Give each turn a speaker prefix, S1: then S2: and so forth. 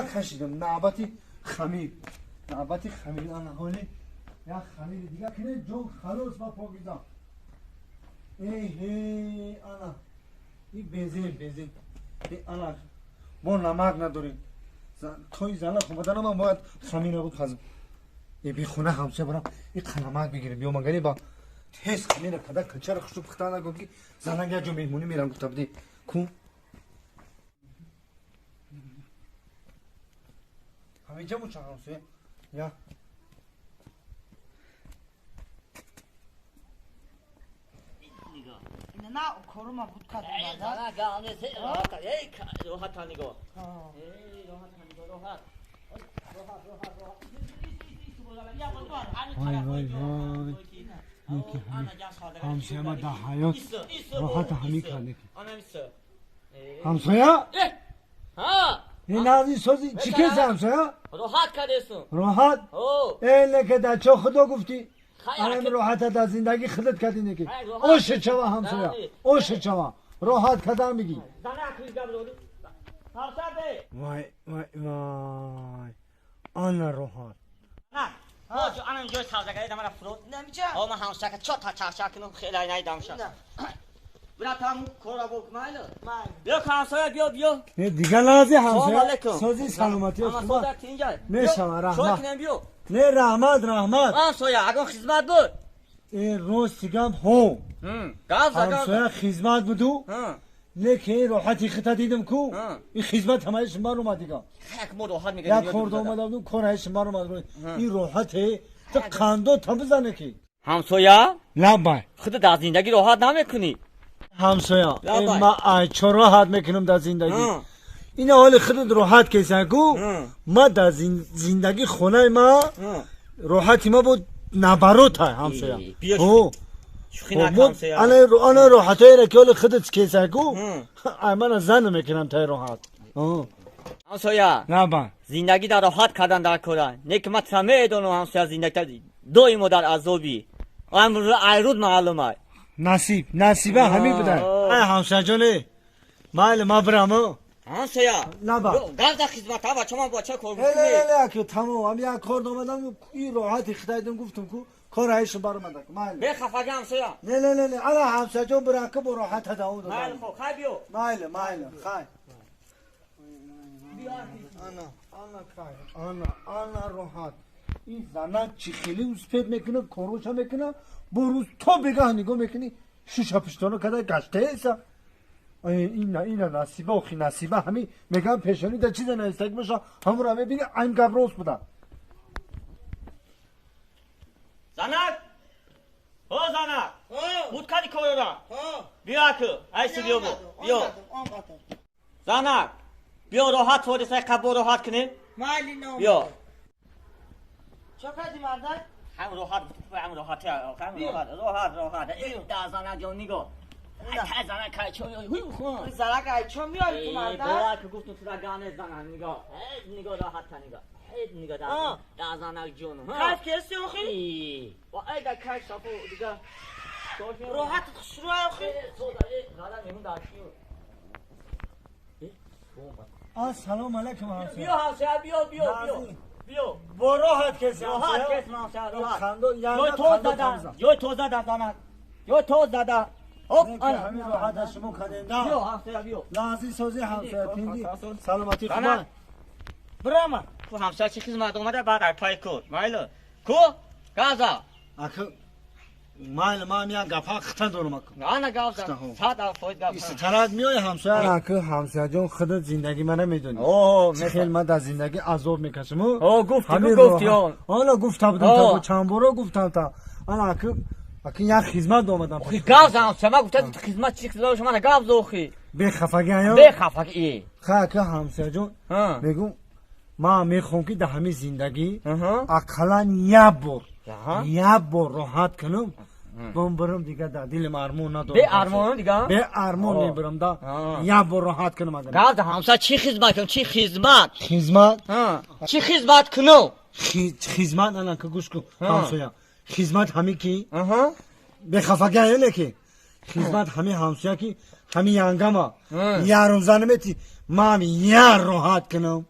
S1: کشیدم نعبتی خمیر آن حالی یا خمیر دیگه کنه جون خلاص با پاکیزم ای آنا این بنزین آنا ما نمک نداریم توی زنه خمدن من باید خمیر بود خزم ای بی خونه همسه برم این نمک بگیریم بیو مگنی با تیز خمیر کده کلچه رو خشو پختانه گفت که زنه جو میمونی میرم گفت بدی کن همینجا مو چه همسه یا
S2: نه کارم بود کار
S3: نه گانه سه راحت راحت نگاه
S1: وای همسایه ما در حیات راحت همی کنه همسایه این نازی سازی چی کسی همسایه
S3: راحت کردیسون
S1: راحت اینه که در چه خدا گفتی الان راحت در زندگی خودت کردی نکی اوش چوا همسایه اوش چوا راحت کدام میگی وای آن راحت
S3: آجو آن اینجا سازگاری دم رفت
S2: نمیشه
S3: ما همسایه که چهار تا چهار کنم خیلی نیدم شد برا تام کورا بوک مایل بیا همسایه بیا
S1: نه دیگه لازم همسایه
S3: علیکم.
S1: سازی سلامتی
S3: اما
S1: خوبه
S3: صدق اینجا
S1: میشم رحمت
S3: کنم بیو
S1: نه رحمت
S3: همسایه اگه خدمت بود
S1: این روز سیگم هو
S3: گاز
S1: همسایه خدمت بودو لیکن راحتی خطا دیدم کو این خدمت همه شما رو اومد دیگه
S3: یک مو راحت میگه
S1: یک خورده اومدم کار شما رو اومد این راحته تو قندو تا بزنه کی
S3: همسایه
S1: نه بای
S3: خودت در زندگی راحت نمیکنی
S1: همسایه ما چرا راحت میکنم در زندگی این حال خودت راحت کیسه کو ما در زندگی خونه ما راحتی ما بود نبروت های همسایه او
S3: شوخی نکن همسایه
S1: انا راحته را که حال خودت کیسه کو من زن میکنم تا راحت
S3: همسایه
S1: نه با
S3: زندگی در راحت کردن در کردن نکمت همه دونو همسایه زندگی دوی مدر عذابی امروز ایرود معلومه
S1: نصیبه همین بودن ای همسایه جانه ما برامو
S3: همسایه
S1: نه با
S3: گاز خدمت ها بچه من با چه کار
S1: نه که تمام هم یک کار دومدم این راحتی خدایدم گفتم کو کار هایش بر اومد مال
S3: به خفاگی همسایه
S1: نه انا همسایه جان براکه با راحت داو داد
S3: مال خو خای بیو
S1: مال خای انا راحت این زنان چی خیلی اسپید میکنه کاروش هم میکنه بروز تو بگاه نگاه میکنی شش پشتونو کده گشته ایسا این نصیبه و خی نصیبه همین میگم پیشانی در چیز نیستک میشه همون رو ببینی این گبروس بودن
S3: زنک زنک بود کدی کوی را بیا که ایسی بیو بیا زنک بیا راحت وارد سای قبول راحت کنیم
S2: مالی نو
S3: بیا
S2: چه کردی مردن
S3: هم راحت راحت این در زنک جان نگاه تا زنک های چون
S2: این زرک ای چون میاری تو مردن
S3: بیا که گفتم تو گانه زنک نگاه راحت نگاه نگاه در زنک جون
S2: کف کسی اخی
S3: و ایگه کش شفو دیگه
S2: راحت خسرو اخی
S1: سلام علیکم همسایه
S3: بیا همسایه بیا
S1: با راحت کسی
S3: راحت
S1: همسایه
S3: کس همسایه راحت
S1: خندو
S3: جای توز زده
S1: همین راحت شما کردین
S3: بیا همسایه بیا
S1: لازی سازی همسایه تینگی سلامتی خوبه
S3: برام تو همسایه چه خدمت اومده بعد پای کور مایل کو گازا
S1: اخه مایل ما میا گفا ختن دورم کن
S3: نه گازا ساعت فوت گاز
S1: استراد میای همسایه اخه همسایه جون خودت زندگی من میدونی خیلی من در زندگی عذاب میکشم
S3: گفتی
S1: حالا گفتم تا چند بار گفتم تا انا اخه یک خدمت اومدم
S3: گاز همسایه ما گفتم خدمت چی خدمت شما گاز دوخی
S1: به خفگی یا
S3: به خفگی
S1: که همسایه جون میگم ما میخوام که در همین زندگی اقلا یک بار راحت کنم برم دیگه در دل ارمون ندارم
S3: به ارمون دیگه
S1: به ارمون میبرم دا یک بار راحت کنم
S3: گاز همسایه چی خدمت کنم چی خدمت چی خدمت کنم
S1: خدمت انا که گوش کن همسایه خدمت همین کی به خفگی نه که خدمت همین همسایه کی همین ینگما یارم زنمتی ما یار راحت کنم